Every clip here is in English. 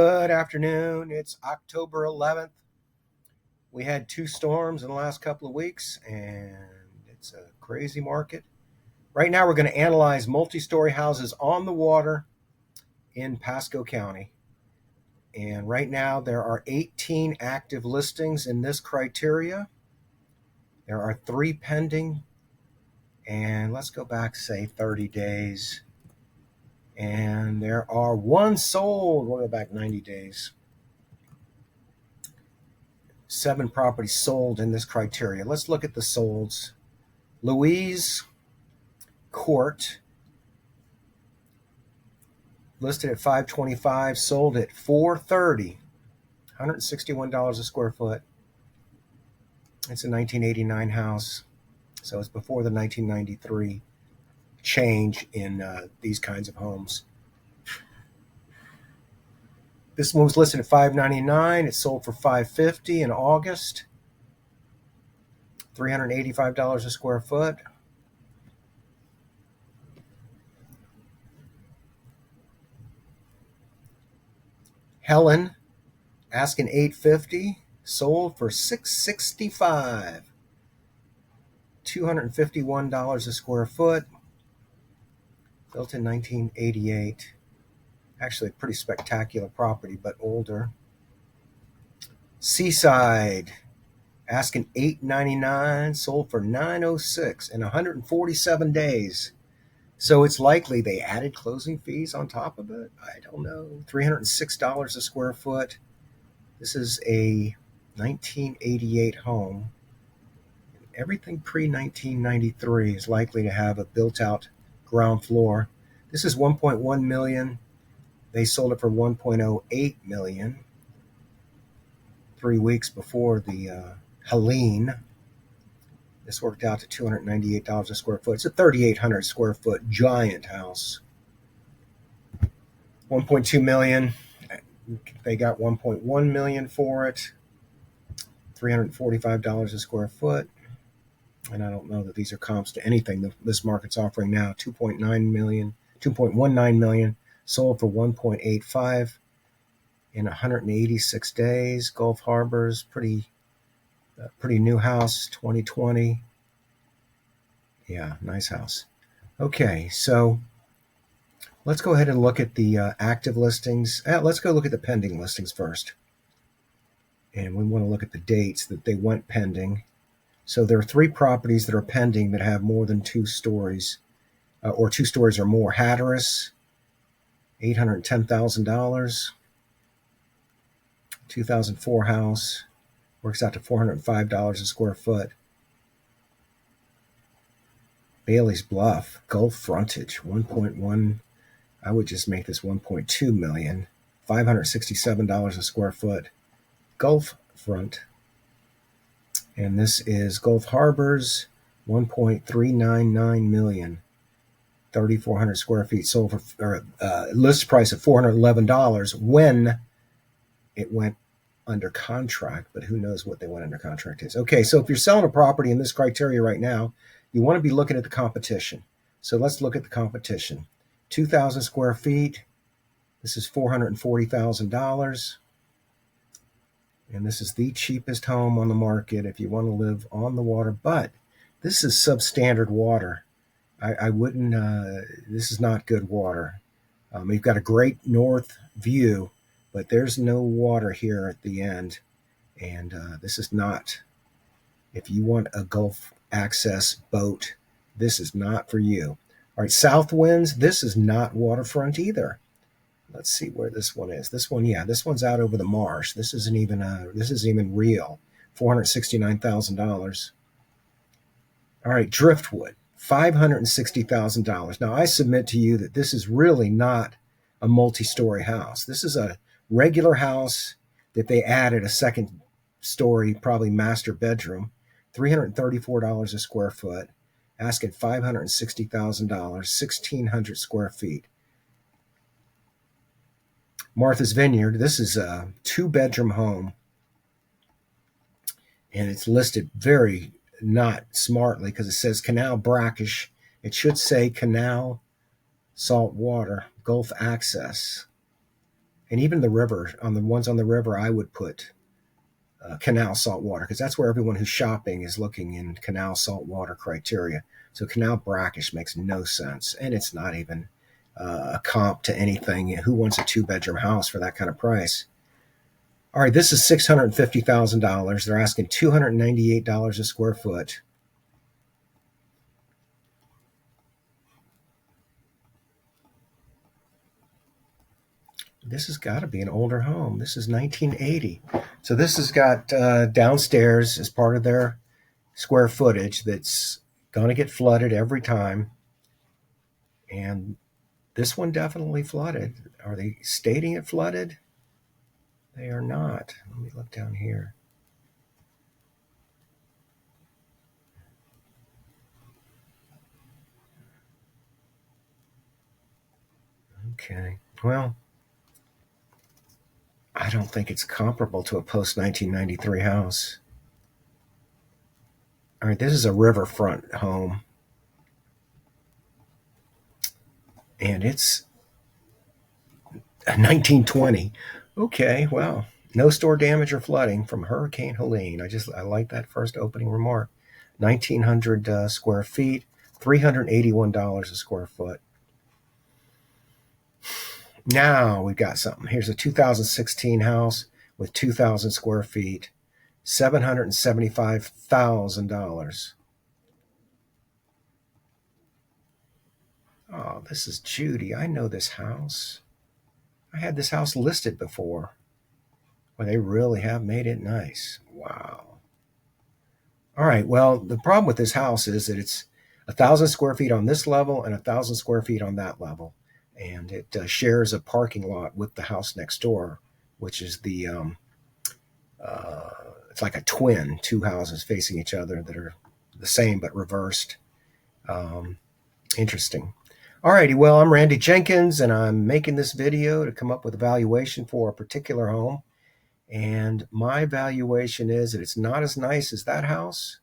Good afternoon. It's October 11th. We had two storms in the last couple of weeks, and it's a crazy market. Right now, we're going to analyze multi-story houses on the water in Pasco County. And right now, there are 18 active listings in this criteria. There are 3 pending. And let's go back, say, 30 days. And there are 1 sold. We'll go back 90 days. 7 properties sold in this criteria. Let's look at the solds. Louise Court, listed at $525, sold at $430, $161 a square foot. It's a 1989 house, so it's before the 1993 change in these kinds of homes. This one was listed at $599. It sold for $550 in August, $385 a square foot. Helen, asking $850, sold for $665, $251 a square foot, built in 1988. Actually, a pretty spectacular property, but older. Seaside, asking $899, sold for $906 in 147 days. So it's likely they added closing fees on top of it. I don't know. $306 a square foot. This is a 1988 home. Everything pre-1993 is likely to have a built-out ground floor. This is $1.1 million. They sold it for $1.08 million 3 weeks before the Helene. This worked out to $298 a square foot. It's a 3,800 square foot giant house. $1.2 million. They got $1.1 million for it. $345 a square foot. And I don't know that these are comps to anything this market's offering now. $2.19 million. Sold for $1.85 in 186 days. Gulf Harbor's pretty new house, 2020. Yeah, nice house. Okay, so let's go ahead and look at the active listings. Let's go look at the pending listings first. And we want to look at the dates that they went pending. So there are 3 properties that are pending that have more than 2 stories, or 2 stories or more. Hatteras, $810,000. 2004 house, works out to $405 a square foot. Bailey's Bluff, Gulf frontage, 1.1. I would just make this 1.2 million. $567 a square foot. Gulf front. And this is Gulf Harbor's, 1.399 million. 3,400 square feet, sold for list price of $411 when it went under contract, but who knows what they went under contract is. Okay, so if you're selling a property in this criteria right now, you want to be looking at the competition. So let's look at the competition. 2,000 square feet. This is $440,000. And this is the cheapest home on the market if you want to live on the water. But this is substandard water. I wouldn't, this is not good water. You've got a great north view, but there's no water here at the end. And this is not, if you want a Gulf access boat, this is not for you. All right, south winds, this is not waterfront either. Let's see where this one is. This one, yeah, this one's out over the marsh. This isn't even real. $469,000. All right, driftwood, $560,000. Now, I submit to you that this is really not a multi-story house. This is a regular house that they added a second story, probably master bedroom, $334 a square foot, asking $560,000, 1,600 square feet. Martha's Vineyard, this is a 2-bedroom home, and it's listed very not smartly because it says Canal brackish. It should say Canal salt water, Gulf access. And even the river, on the ones on the river, I would put Canal saltwater, because that's where everyone who's shopping is looking in Canal saltwater criteria. So Canal brackish makes no sense, and it's not even a comp to anything. Who wants a 2-bedroom house for that kind of price? All right, this is $650,000. They're asking $298 a square foot. This has got to be an older home. This is 1980. So this has got downstairs as part of their square footage that's going to get flooded every time. And this one definitely flooded. Are they stating it flooded? They are not. Let me look down here. Okay. Well, I don't think it's comparable to a post 1993 house. All right, this is a riverfront home. And it's a 1920. Okay, well, no store damage or flooding from Hurricane Helene. I like that first opening remark. 1,900 square feet, $381 a square foot. Now we've got something. Here's a 2016 house with 2,000 square feet, $775,000. Oh, this is Judy. I know this house. I had this house listed before. Well, they really have made it nice. Wow. All right. Well, the problem with this house is that it's 1,000 square feet on this level and 1,000 square feet on that level, and it shares a parking lot with the house next door, which is the it's like a twin, two houses facing each other that are the same but reversed. Interesting. All righty. Well, I'm Randy Jenkins, and I'm making this video to come up with a valuation for a particular home. And my valuation is that it's not as nice as that house.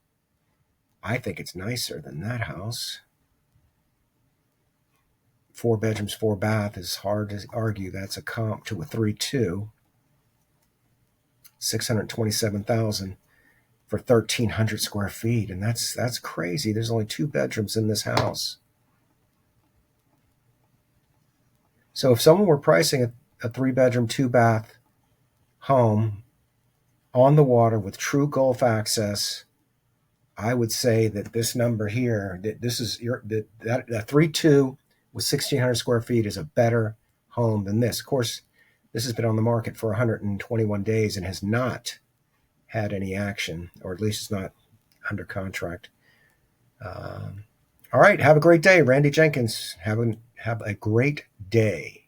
I think it's nicer than that house. 4 bedrooms, 4 bath is hard to argue that's a comp to a 3.2. 627,000 for 1,300 square feet, and that's crazy. There's only 2 bedrooms in this house. So if someone were pricing a 3-bedroom, 2-bath home on the water with true Gulf access, I would say that this number here, that this is that 3.2 with 1,600 square feet is a better home than this. Of course, this has been on the market for 121 days and has not had any action, or at least it's not under contract. All right, have a great day, Randy Jenkins. Have a great day.